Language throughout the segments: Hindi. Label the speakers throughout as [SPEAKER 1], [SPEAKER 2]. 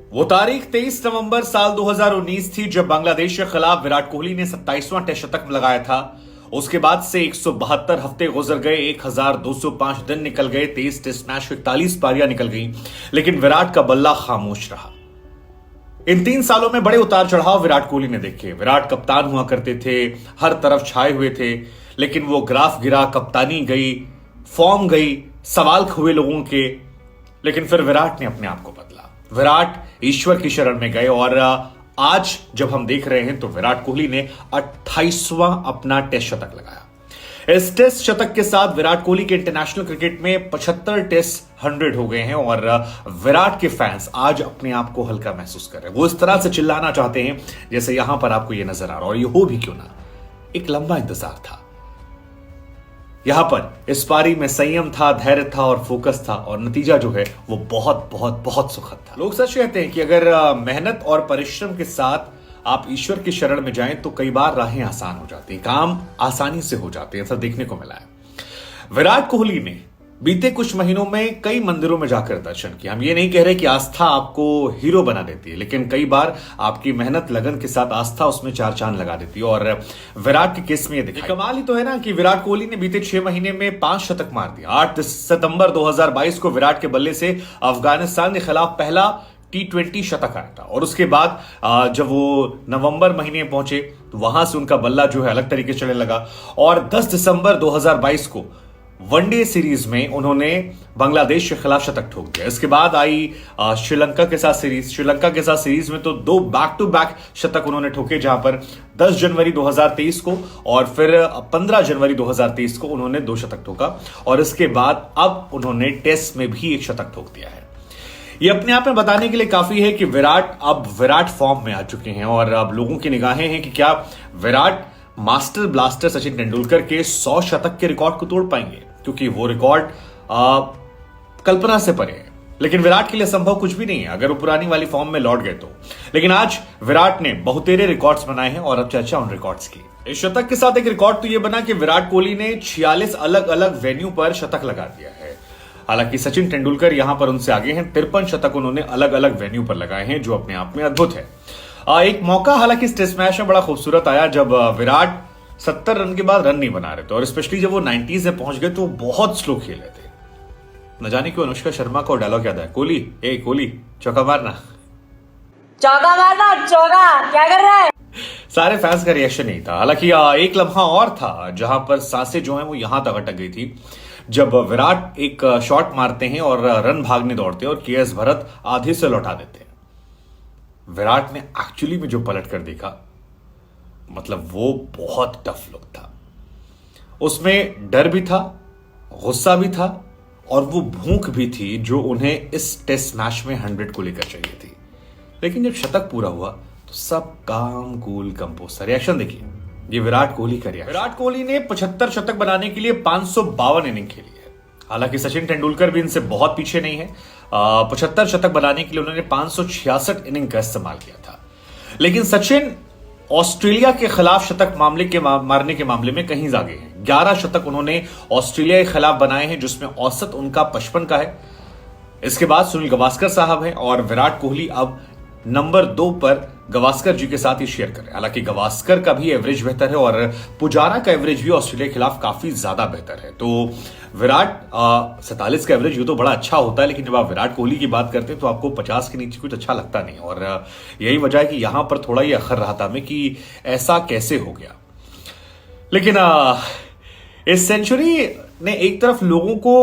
[SPEAKER 1] वो तारीख 23 नवंबर साल 2019 थी जब बांग्लादेश के खिलाफ विराट कोहली ने 27वां टेस्ट शतक लगाया था। उसके बाद से 172 हफ्ते गुजर गए, 1205 दिन निकल गए, 23 टेस्ट मैच, 41 पारियां निकल गई, लेकिन विराट का बल्ला खामोश रहा। इन 3 सालों में बड़े उतार चढ़ाव विराट कोहली ने देखे। विराट कप्तान हुआ करते थे, हर तरफ छाए हुए थे, लेकिन वो ग्राफ गिरा, कप्तानी गई, फॉर्म गई, सवाल हुए लोगों के, लेकिन फिर विराट ने अपने आप को बदला। विराट ईश्वर की शरण में गए और आज जब हम देख रहे हैं तो विराट कोहली ने 28वां अपना टेस्ट शतक लगाया। इस टेस्ट शतक के साथ विराट कोहली के इंटरनेशनल क्रिकेट में 75 टेस्ट 100 हो गए हैं और विराट के फैंस आज अपने आप को हल्का महसूस कर रहे हैं। वो इस तरह से चिल्लाना चाहते हैं जैसे यहां पर आपको ये नजर आ रहा है, और ये हो भी क्यों ना, एक लंबा इंतजार था। यहां पर इस पारी में संयम था, धैर्य था और फोकस था, और नतीजा जो है वो बहुत बहुत बहुत सुखद था। लोग सच कहते हैं कि अगर मेहनत और परिश्रम के साथ आप ईश्वर की शरण में जाएं तो कई बार राहें आसान हो जाती हैं, काम आसानी से हो जाते हैं। ऐसा देखने को मिला है। विराट कोहली ने बीते कुछ महीनों में कई मंदिरों में जाकर दर्शन किया। हम ये नहीं कह रहे कि आस्था आपको हीरो बना देती है, लेकिन कई बार आपकी मेहनत लगन के साथ आस्था उसमें 4 चांद लगा देती है, और विराट के केस में ये दिखा। कमाल ही तो है ना कि विराट कोहली ने बीते 6 महीने में 5 शतक मार दिया। 8 सितंबर 2022 को विराट के बल्ले से अफगानिस्तान के खिलाफ पहला T20 शतक आया था, और उसके बाद जब वो नवंबर महीने में पहुंचे तो वहां से उनका बल्ला जो है अलग तरीके से चलने लगा, और 10 दिसंबर 2022 को वनडे सीरीज में उन्होंने बांग्लादेश के खिलाफ शतक ठोक दिया। इसके बाद आई श्रीलंका के साथ सीरीज में तो 2 बैक टू बैक शतक उन्होंने ठोके, जहां पर 10 जनवरी 2023 को और फिर 15 जनवरी 2023 को उन्होंने 2 शतक ठोका, और इसके बाद अब उन्होंने टेस्ट में भी 1 शतक ठोक दिया है। ये अपने आप में बताने के लिए काफी है कि विराट फॉर्म में आ चुके हैं, और अब लोगों की निगाहें हैं कि क्या विराट मास्टर ब्लास्टर सचिन तेंदुलकर के 100 शतक के रिकॉर्ड को तोड़ पाएंगे, क्योंकि वो रिकॉर्ड कल्पना से परे है। लेकिन विराट के लिए संभव कुछ भी नहीं है अगर वो पुरानी वाली फॉर्म में लौट गए तो। लेकिन आज विराट ने बहुतेरे रिकॉर्ड्स बनाए हैं, और अब चर्चा उन रिकॉर्ड्स की। इस शतक के साथ एक रिकॉर्ड तो ये बना कि विराट कोहली ने 46 अलग अलग वेन्यू पर शतक लगा दिया है। हालांकि सचिन तेंदुलकर यहां पर उनसे आगे हैं, 53 शतक उन्होंने अलग अलग वेन्यू पर लगाए हैं, जो अपने आप में अद्भुत है। एक मौका हालांकि इस टेस्ट मैच में बड़ा खूबसूरत आया जब विराट 70 रन के बाद रन नहीं बना रहे थे, और स्पेशली जब वो 90s में पहुंच गए तो बहुत स्लो खेल रहे थे। न जाने क्यों अनुष्का शर्मा को डायलॉग याद है, कोहली चौका मारना,
[SPEAKER 2] चौका क्या कर रहा है।
[SPEAKER 1] सारे फैंस का रिएक्शन नहीं था। हालांकि एक लम्हा और था जहां पर सांसें जो हैं वो यहां तक अटक गई थी, जब विराट एक शॉट मारते हैं और रन भागने दौड़ते हैं और के.एस. भरत आधे से लौटा देते हैं। विराट ने एक्चुअली में जो पलट कर देखा, मतलब वो बहुत टफ लुक था। उसमें डर भी था, गुस्सा भी था, और वो भूख भी थी जो उन्हें इस टेस्ट मैच में 100 को लेकर चाहिए थी। लेकिन जब शतक पूरा हुआ तो सब काम कूल कंपोज। रिएक्शन देखिए, ये विराट कोहली का रिएक्शन। विराट कोहली ने 75 शतक बनाने के लिए 552 इनिंग खेली है। हालांकि सचिन तेंदुलकर भी इनसे बहुत पीछे नहीं है। 75 शतक बनाने के लिए उन्होंने 566 इनिंग का इस्तेमाल किया था। लेकिन सचिन ऑस्ट्रेलिया के खिलाफ शतक मारने के मामले में कहीं आगे हैं। 11 शतक उन्होंने ऑस्ट्रेलिया के खिलाफ बनाए हैं, जिसमें औसत उनका 55 का है। इसके बाद सुनील गावस्कर साहब हैं, और विराट कोहली अब नंबर 2 पर गावस्कर जी के साथ ही शेयर करें। हालांकि गावस्कर का भी एवरेज बेहतर है, और पुजारा का एवरेज भी ऑस्ट्रेलिया के खिलाफ काफी ज्यादा बेहतर है। तो विराट 47 का एवरेज ये तो बड़ा अच्छा होता है, लेकिन जब आप विराट कोहली की बात करते हैं तो आपको 50 के नीचे कुछ अच्छा लगता नहीं, और यही वजह है कि यहां पर थोड़ा ये अखर रहा था मैं कि ऐसा कैसे हो गया। लेकिन इस सेंचुरी ने एक तरफ लोगों को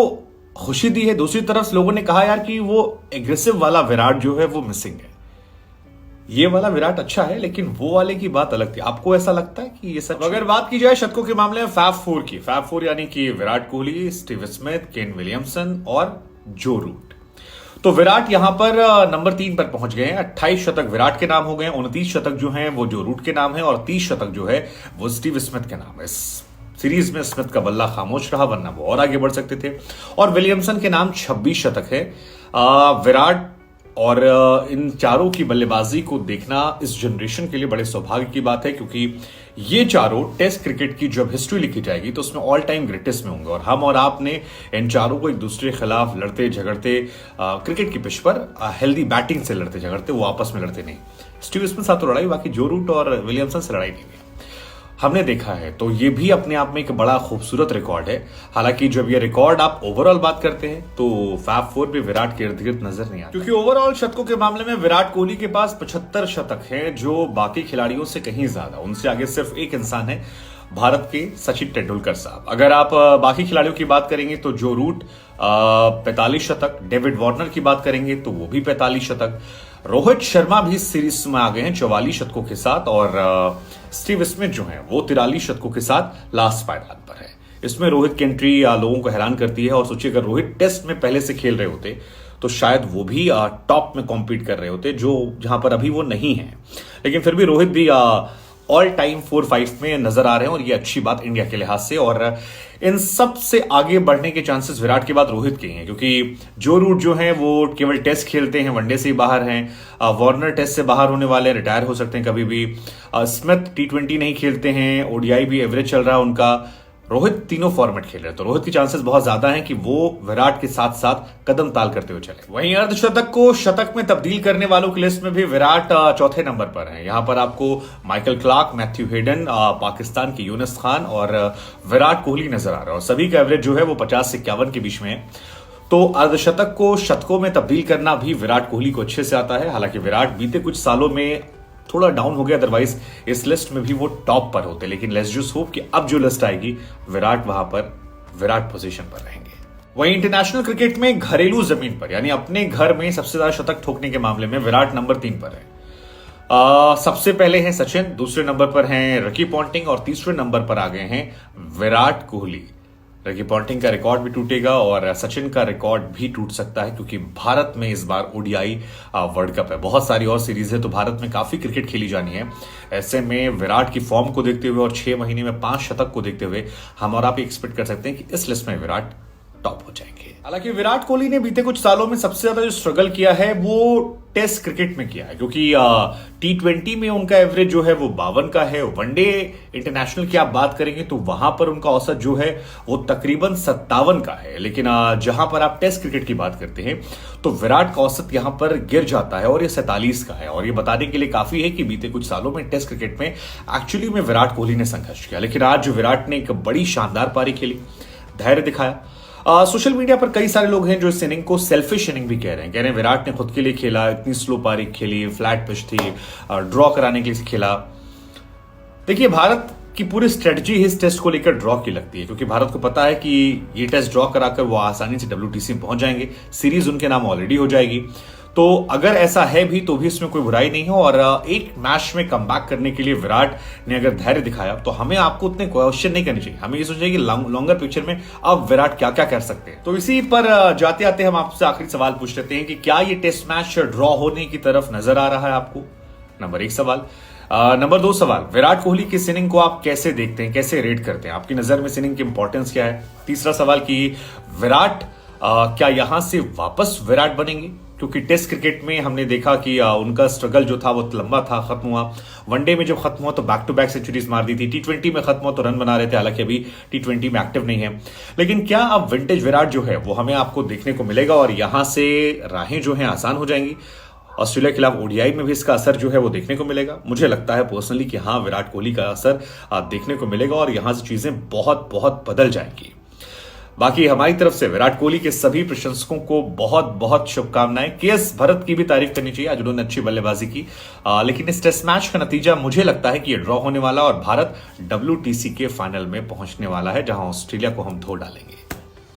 [SPEAKER 1] खुशी दी है, दूसरी तरफ लोगों ने कहा यार कि वो एग्रेसिव वाला विराट जो है वो मिसिंग है। ये वाला विराट अच्छा है, लेकिन वो वाले की बात अलग थी। आपको ऐसा लगता है कि ये सच? अगर बात की जाए शतकों के मामले में फैब फोर यानी कि Virat Kohli, Steve Smith, Kane Williamson और जो रूट, तो विराट यहां पर नंबर 3 पर पहुंच गए हैं। 28 शतक विराट के नाम हो गए, 29 शतक जो हैं वो जो रूट के नाम है, और 30 शतक जो है वो स्टीव स्मिथ के नाम है। इस सीरीज में स्मिथ का बल्ला खामोश रहा, वरना वो और आगे बढ़ सकते थे। और विलियमसन के नाम 26 शतक है। विराट और इन चारों की बल्लेबाजी को देखना इस जनरेशन के लिए बड़े सौभाग्य की बात है, क्योंकि ये चारों टेस्ट क्रिकेट की जब हिस्ट्री लिखी जाएगी तो उसमें ऑल टाइम ग्रेटेस्ट में होंगे। और हम और आपने इन चारों को एक दूसरे के खिलाफ लड़ते झगड़ते क्रिकेट की पिच पर हेल्दी बैटिंग से लड़ते झगड़ते, वो आपस में लड़ते नहीं। स्टीव स्मिथ साथ तो लड़ाई, बाकी जो रूट और विलियमसन से लड़ाई नहीं हुई हमने देखा है। तो ये भी अपने आप में एक बड़ा खूबसूरत रिकॉर्ड है। हालांकि जब ये रिकॉर्ड आप ओवरऑल बात करते हैं तो फैब फोर भी विराट के इर्द गिर्द नजर नहीं आता, क्योंकि ओवरऑल शतकों के मामले में विराट कोहली के पास 75 शतक हैं, जो बाकी खिलाड़ियों से कहीं ज्यादा। उनसे आगे सिर्फ एक इंसान है, भारत के सचिन तेंदुलकर साहब। अगर आप बाकी खिलाड़ियों की बात करेंगे तो जो रूट 45 शतक, डेविड वार्नर की बात करेंगे तो वो भी 45 शतक, रोहित शर्मा भी सीरीज में आ गए हैं 44 शतकों के साथ, और स्टीव स्मिथ जो हैं वो 43 शतकों के साथ लास्ट पायदान पर है। इसमें रोहित की एंट्री लोगों को हैरान करती है। और सोचिए अगर रोहित टेस्ट में पहले से खेल रहे होते तो शायद वो भी टॉप में कॉम्पीट कर रहे होते, जो जहां पर अभी वो नहीं है। लेकिन फिर भी रोहित भी ऑल टाइम 4-5 में नजर आ रहे हैं, और ये अच्छी बात इंडिया के लिहाज से। और इन सब से आगे बढ़ने के चांसेस विराट के बाद रोहित के हैं, क्योंकि जो रूट जो हैं वो केवल टेस्ट खेलते हैं, वनडे से ही बाहर हैं। वार्नर टेस्ट से बाहर होने वाले, रिटायर हो सकते हैं कभी भी। स्मिथ T20 नहीं खेलते हैं, ओडीआई भी एवरेज चल रहा है उनका। रोहित तीनों फॉर्मेट खेल रहे हैं, तो रोहित की चांसेस बहुत ज्यादा हैं कि वो विराट के साथ साथ कदम ताल करते हुए चले। वहीं अर्धशतक को शतक में तब्दील करने वालों की लिस्ट में भी विराट चौथे नंबर पर हैं। यहां पर आपको Michael Clarke, Matthew Hayden, Pakistan के यूनिस खान और विराट कोहली नजर आ रहे हैं, और सभी का एवरेज जो है वो 50 से 51 के बीच में है। तो अर्धशतक को शतकों में तब्दील करना भी विराट कोहली को अच्छे से आता है। हालांकि विराट बीते कुछ सालों में थोड़ा डाउन हो गया, अदरवाइज इस लिस्ट में भी वो टॉप पर होते। लेकिन लेट्स जस्ट होप कि अब जो लिस्ट आएगी विराट वहां पर विराट पोजीशन पर रहेंगे। वहीं इंटरनेशनल क्रिकेट में घरेलू जमीन पर यानी अपने घर में सबसे ज्यादा शतक ठोकने के मामले में विराट नंबर 3 पर है। सबसे पहले हैं सचिन, दूसरे नंबर पर हैं रिकी पॉन्टिंग, और तीसरे नंबर पर आ गए हैं विराट कोहली। रिकी पॉन्टिंग का रिकॉर्ड भी टूटेगा और सचिन का रिकॉर्ड भी टूट सकता है, क्योंकि भारत में इस बार ओडीआई वर्ल्ड कप है। बहुत सारी और सीरीज है, तो भारत में काफी क्रिकेट खेली जानी है। ऐसे में विराट की फॉर्म को देखते हुए और 6 महीने में 5 शतक को देखते हुए हम और आप एक्सपेक्ट कर सकते हैं कि इस लिस्ट में विराट टॉप हो जाएंगे। हालांकि विराट कोहली ने बीते कुछ सालों में सबसे ज्यादा जो स्ट्रगल किया है वो टेस्ट क्रिकेट में किया है, क्योंकि T20 में उनका एवरेज जो है वो 52 का है। वनडे इंटरनेशनल की आप बात करेंगे तो वहां पर उनका औसत जो है वो तकरीबन 57 का है। लेकिन जहां पर आप टेस्ट क्रिकेट की बात करते हैं तो विराट का औसत यहां पर गिर जाता है और ये 47 का है। और ये बताने के लिए काफी है कि बीते कुछ सालों में टेस्ट क्रिकेट में एक्चुअली में विराट कोहली ने संघर्ष किया, लेकिन आज विराट ने एक बड़ी शानदार पारी खेली, धैर्य दिखाया। सोशल मीडिया पर कई सारे लोग हैं जो इस इनिंग को सेल्फिश इनिंग भी कह रहे हैं विराट ने खुद के लिए खेला, इतनी स्लो पारी खेली, फ्लैट पिच थी, ड्रॉ कराने के लिए खेला। देखिए भारत की पूरी स्ट्रेटजी इस टेस्ट को लेकर ड्रॉ की लगती है, क्योंकि भारत को पता है कि ये टेस्ट ड्रॉ कराकर वो आसानी से WTC में पहुंच जाएंगे, सीरीज उनके नाम ऑलरेडी हो जाएगी। तो अगर ऐसा है भी तो भी इसमें कोई बुराई नहीं है। और एक मैच में कमबैक करने के लिए विराट ने अगर धैर्य दिखाया तो हमें आपको उतने क्वेश्चन नहीं करने चाहिए, हमें ये सोचना चाहिए कि लॉन्गर पिक्चर में अब विराट क्या क्या कर सकते हैं। तो इसी पर जाते आते हम आपसे आखिरी सवाल पूछ लेते हैं कि क्या ये टेस्ट मैच ड्रॉ होने की तरफ नजर आ रहा है आपको? नंबर 1 सवाल। नंबर 2 सवाल, विराट कोहली की इनिंग को आप कैसे देखते हैं, कैसे रेट करते हैं, आपकी नजर में इस इनिंग की इंपॉर्टेंस क्या है? तीसरा सवाल कि विराट क्या यहां से वापस विराट बनेंगे, क्योंकि टेस्ट क्रिकेट में हमने देखा कि उनका स्ट्रगल जो था वो लंबा था, खत्म हुआ। वनडे में जब खत्म हुआ तो बैक टू बैक सेंचुरीज मार दी थी। T20 में खत्म हुआ तो रन बना रहे थे, हालांकि अभी T20 में एक्टिव नहीं है। लेकिन क्या अब विंटेज विराट जो है वो हमें आपको देखने को मिलेगा और यहां से राहें जो है आसान हो जाएंगी? ऑस्ट्रेलिया के खिलाफ ओडीआई में भी इसका असर जो है वो देखने को मिलेगा। मुझे लगता है पर्सनली कि हाँ, विराट कोहली का असर देखने को मिलेगा और यहां से चीजें बहुत बहुत बदल जाएंगी। बाकी हमारी तरफ से विराट कोहली के सभी प्रशंसकों को बहुत बहुत शुभकामनाएं। केएस भरत की भी तारीफ करनी चाहिए, आज उन्होंने अच्छी बल्लेबाजी की। लेकिन इस टेस्ट मैच का नतीजा मुझे लगता है कि ये ड्रॉ होने वाला और भारत WTC के फाइनल में पहुंचने वाला है, जहां ऑस्ट्रेलिया को हम धो डालेंगे।